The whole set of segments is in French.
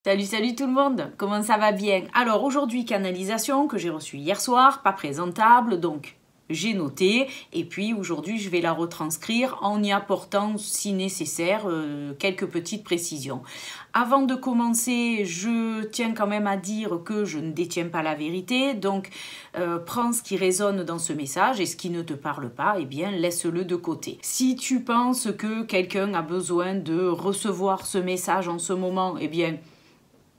Salut, salut tout le monde, comment ça va bien? Alors aujourd'hui, canalisation que j'ai reçue hier soir, pas présentable, donc j'ai noté. Et puis aujourd'hui, je vais la retranscrire en y apportant, si nécessaire, quelques petites précisions. Avant de commencer, je tiens quand même à dire que je ne détiens pas la vérité. Donc, prends ce qui résonne dans ce message et ce qui ne te parle pas, eh bien, laisse-le de côté. Si tu penses que quelqu'un a besoin de recevoir ce message en ce moment, eh bien,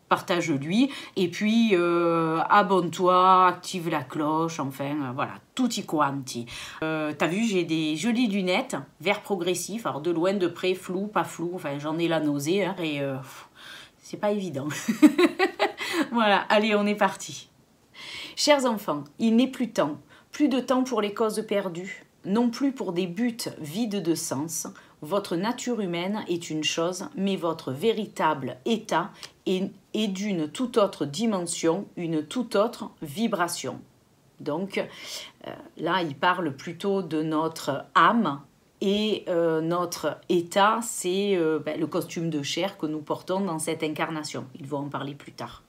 partage-lui et puis abonne-toi, active la cloche, enfin voilà, tutti quanti. T'as vu, j'ai des jolies lunettes, vert progressif, alors de loin, de près, flou, pas flou, enfin j'en ai la nausée hein, et c'est pas évident. Voilà, allez, on est parti. Chers enfants, il n'est plus de temps pour les causes perdues, non plus pour des buts vides de sens. Votre nature humaine est une chose, mais votre véritable état est d'une toute autre dimension, une toute autre vibration. Donc là, il parle plutôt de notre âme et notre état, c'est le costume de chair que nous portons dans cette incarnation. Ils vont en parler plus tard.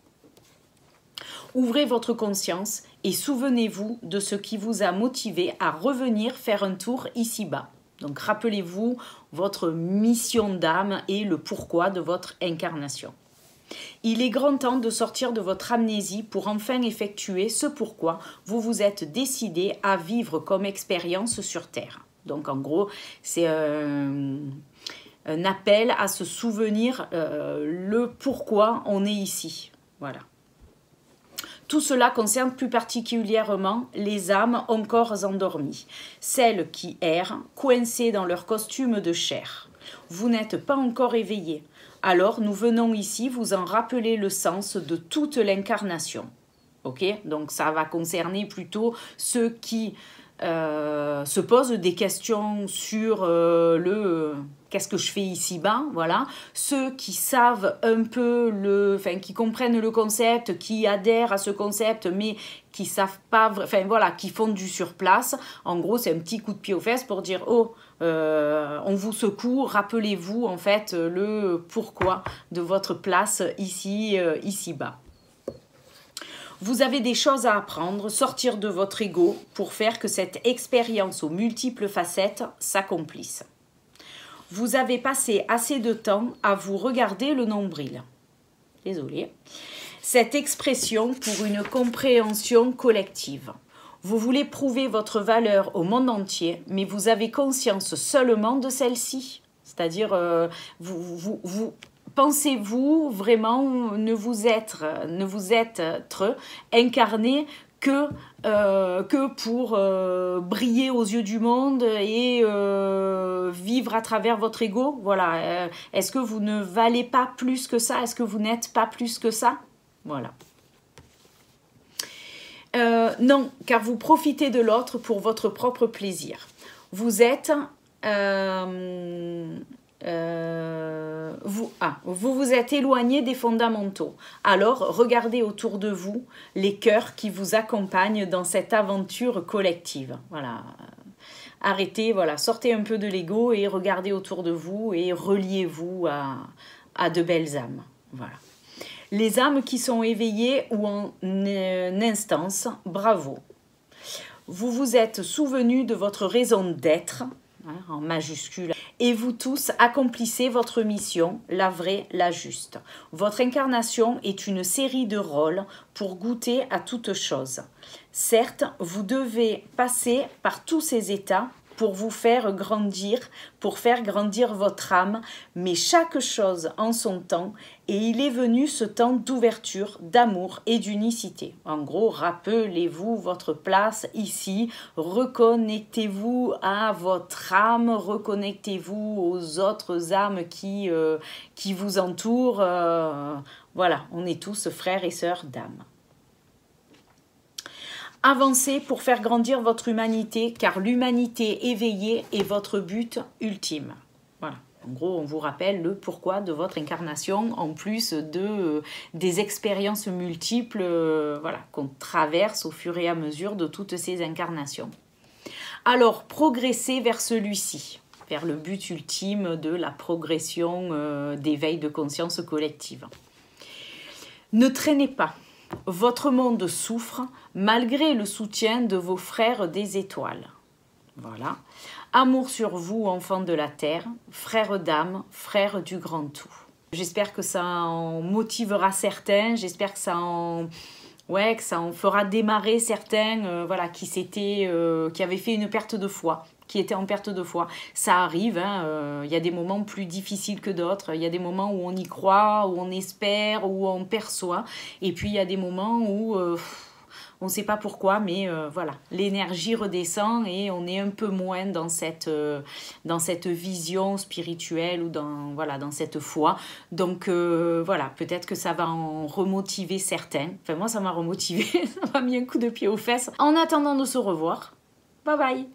Ouvrez votre conscience et souvenez-vous de ce qui vous a motivé à revenir faire un tour ici-bas. Donc rappelez-vous votre mission d'âme et le pourquoi de votre incarnation. Il est grand temps de sortir de votre amnésie pour enfin effectuer ce pourquoi vous vous êtes décidé à vivre comme expérience sur Terre. Donc en gros, c'est un appel à se souvenir le pourquoi on est ici. Voilà. Tout cela concerne plus particulièrement les âmes encore endormies, celles qui errent, coincées dans leur costume de chair. Vous n'êtes pas encore éveillés. Alors nous venons ici vous en rappeler le sens de toute l'incarnation. Ok? Donc ça va concerner plutôt ceux qui se posent des questions sur qu'est-ce que je fais ici-bas, voilà. Ceux qui savent un peu qui comprennent le concept, qui adhèrent à ce concept, mais qui savent pas, qui font du surplace. En gros, c'est un petit coup de pied aux fesses pour dire oh, on vous secoue, rappelez-vous en fait le pourquoi de votre place ici-bas. Vous avez des choses à apprendre, sortir de votre ego pour faire que cette expérience aux multiples facettes s'accomplisse. Vous avez passé assez de temps à vous regarder le nombril. Désolée. Cette expression pour une compréhension collective. Vous voulez prouver votre valeur au monde entier, mais vous avez conscience seulement de celle-ci. C'est-à-dire, pensez-vous vraiment ne vous être incarné que pour briller aux yeux du monde et vivre à travers votre ego? Voilà. Est-ce que vous ne valez pas plus que ça? Est-ce que vous n'êtes pas plus que ça? Voilà. Non, car vous profitez de l'autre pour votre propre plaisir. Vous êtes... vous vous êtes éloigné des fondamentaux. Alors, regardez autour de vous les cœurs qui vous accompagnent dans cette aventure collective. Voilà. Arrêtez, voilà, sortez un peu de l'ego et regardez autour de vous et reliez-vous à de belles âmes. Voilà. Les âmes qui sont éveillées ou en instance, bravo. Vous vous êtes souvenus de votre raison d'être, en majuscule, et vous tous accomplissez votre mission, la vraie, la juste. Votre incarnation est une série de rôles pour goûter à toute chose. Certes, vous devez passer par tous ces états pour vous faire grandir, pour faire grandir votre âme, mais chaque chose en son temps, et il est venu ce temps d'ouverture, d'amour et d'unicité. En gros, rappelez-vous votre place ici, reconnectez-vous à votre âme, reconnectez-vous aux autres âmes qui vous entourent. Voilà, on est tous frères et sœurs d'âme. Avancez pour faire grandir votre humanité, car l'humanité éveillée est votre but ultime. Voilà. En gros, on vous rappelle le pourquoi de votre incarnation, en plus des expériences multiples qu'on traverse au fur et à mesure de toutes ces incarnations. Alors, progressez vers celui-ci, vers le but ultime de la progression d'éveil de conscience collective. Ne traînez pas. Votre monde souffre malgré le soutien de vos frères des étoiles. Voilà. Amour sur vous, enfants de la terre, frères d'âme, frères du grand tout. J'espère que ça en motivera certains, j'espère que ça en fera démarrer certains voilà, qui avaient fait une perte de foi, qui étaient en perte de foi. Ça arrive, hein, y a des moments plus difficiles que d'autres, il y a des moments où on y croit, où on espère, où on perçoit, et puis il y a des moments où on ne sait pas pourquoi, mais voilà, l'énergie redescend et on est un peu moins dans cette vision spirituelle ou dans cette foi. Donc voilà, peut-être que ça va en remotiver certains. Enfin moi ça m'a remotivé, ça m'a mis un coup de pied aux fesses. En attendant de se revoir, bye bye.